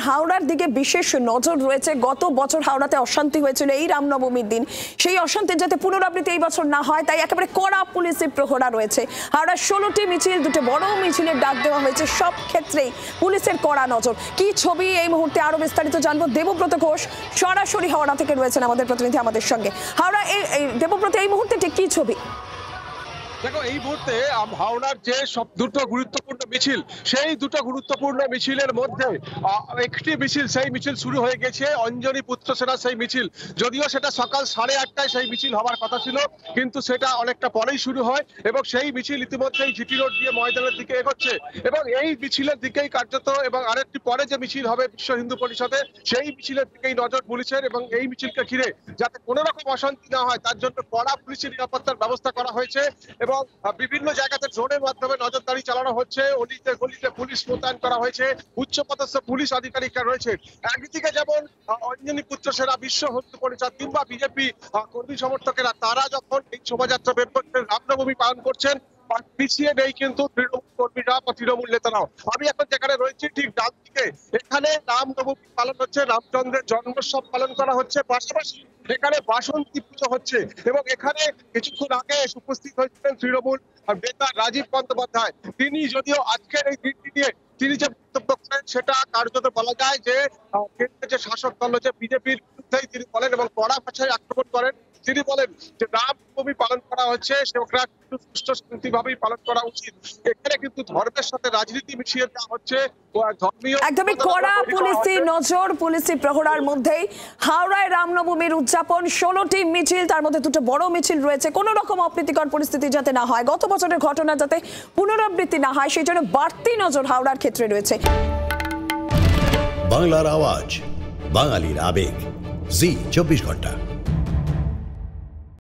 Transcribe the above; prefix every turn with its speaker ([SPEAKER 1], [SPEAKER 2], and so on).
[SPEAKER 1] হাওড়ার দিকে বিশেষ নজর রয়েছে। গত বছর হাওড়াতে অশান্তি হয়েছিল এই রামনবমীর দিন, সেই অশান্তির যাতে পুনরাবৃত্তি এই বছর না হয় তাই একেবারে কড়া পুলিশের প্রহরা রয়েছে। হাওড়ার 16টি মিছিল, দুটো বড় মিছিলের ডাক দেওয়া হয়েছে, সব ক্ষেত্রেই পুলিশের কড়া নজর। কি ছবি এই মুহূর্তে আরো বিস্তারিত জানবো। দেবব্রত ঘোষ সরাসরি হাওড়া থেকে রয়েছেন আমাদের প্রতিনিধি আমাদের সঙ্গে। হাওড়া এই দেবব্রত, এই মুহূর্তে ঠিক কি ছবি?
[SPEAKER 2] দেখো, এই মুহূর্তে হাওড়ার যে সব দুটো গুরুত্বপূর্ণ মিছিল, সেই দুটো গুরুত্বপূর্ণ মিছিলের মধ্যে একটি মিছিল, সেই মিছিল শুরু হয়ে গেছে অঞ্জনী পুত্র সেনা সেই মিছিল। যদিও সেটা সকাল 8:30টায় সেই মিছিল হওয়ার কথা ছিল, কিন্তু সেটা অনেকটা পরেই শুরু হয় এবং সেই মিছিল ইতিমধ্যেই জিটি রোড দিয়ে ময়দানের দিকে এগোচ্ছে এবং এই মিছিলের দিকেই কার্যত এবং আরেকটি পরে যে মিছিল হবে বিশ্ব হিন্দু পরিষদে, সেই মিছিলের দিকেই নজর পুলিশের এবং এই মিছিলকে ঘিরে যাতে কোনো রকম অশান্তি না হয় তার জন্য কড়া পুলিশের নিরাপত্তার ব্যবস্থা করা হয়েছে এবং বিভিন্ন জায়গাতে ড্রোনের মাধ্যমে নজরদারি চালানো হচ্ছে। অলিতে গলিতে পুলিশ মোতায়েন করা হয়েছে, উচ্চপদস্থ পুলিশ আধিকারিকরা রয়েছে। একদিকে যেমন অঞ্জনী পুত্র সেনা, বিশ্ব হিন্দু পরিষদ কিংবা বিজেপি কর্মী সমর্থকেরা তারা যখন এই শোভাযাত্রা বের করছেন, রামনবমী পালন করছেন, পিছিয়ে নেই কিন্তু তৃণমূল কর্মীরা বা তৃণমূল নেতারাও। আমি এখন যেখানে রয়েছি ঠিক ডান দিকে, এখানে রামনবমী পালন হচ্ছে, রামচন্দ্রের জন্মোৎসব পালন করা হচ্ছে, পাশাপাশি এখানে বাসন্তী পুজো হচ্ছে এবং এখানে কিছুক্ষণ আগে উপস্থিত হয়েছিলেন তৃণমূল নেতা রাজীব বন্দ্যোপাধ্যায়। তিনি যদিও আজকের এই দিনটি নিয়ে তিনি যে বক্তব্য করেন সেটা কার্যত বলা যায় যে কেন্দ্রের যে শাসক দল হচ্ছে বিজেপির বিরুদ্ধেই তিনি বলেন এবং কড়া ভাষায় আক্রমণ করেন। তিনি বলেন যে রামনবমী পালন করা হচ্ছে, সেটা কিন্তু সুষ্ঠু শান্তিভাবেই পালন করা উচিত। এখানে কিন্তু ধর্মের সাথে রাজনীতি মিশিয়ে দেওয়া হচ্ছে।
[SPEAKER 1] একদমই কড়া পুলিশি নজর, পুলিশি প্রহরার মধ্যেই হাওড়ায় রামনবমীর উদযাপন। 16টি মিছিল, তার মধ্যে দুটো বড় মিছিল রয়েছে। কোনো রকম অপ্রীতিকর পরিস্থিতি যাতে না হয়, গত বছরের ঘটনা যাতে পুনরাবৃত্তি না হয়, সেই জন্য বাড়তি নজর হাওড়ার ক্ষেত্রে রয়েছে।
[SPEAKER 3] বাংলার আওয়াজ, বাঙালির আবেগ, জি 24 ঘন্টা।